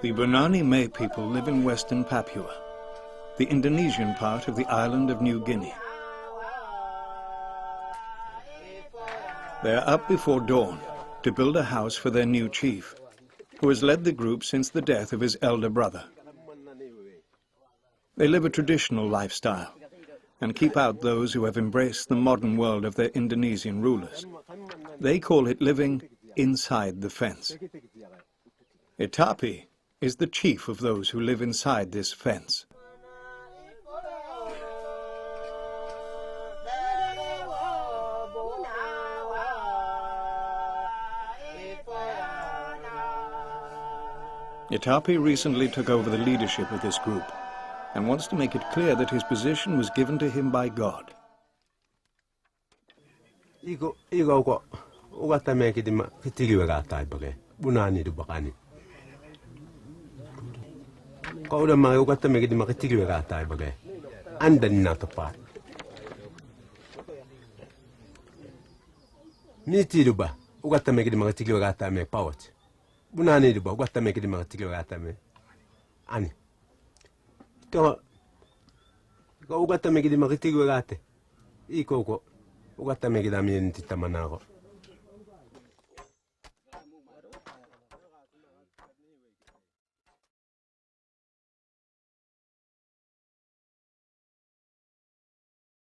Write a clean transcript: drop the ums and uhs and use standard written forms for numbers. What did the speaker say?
The Bernani May people live in western Papua, the Indonesian part of the island of New Guinea. They are up before dawn to build a house for their new chief, who has led the group since the death of his elder brother. They live a traditional lifestyle and keep out those who have embraced the modern world of their Indonesian rulers. They call it living inside the fence. Itapi is the chief of those who live inside this fence. Itapi recently took over the leadership of this group and wants to make it clear that his position was given to him by God. Bunani di ba gwata me kidi ma tigyo gata me ani to go gwata me kidi ma tigyo gata iko ko gwata me kidi mi ntita manako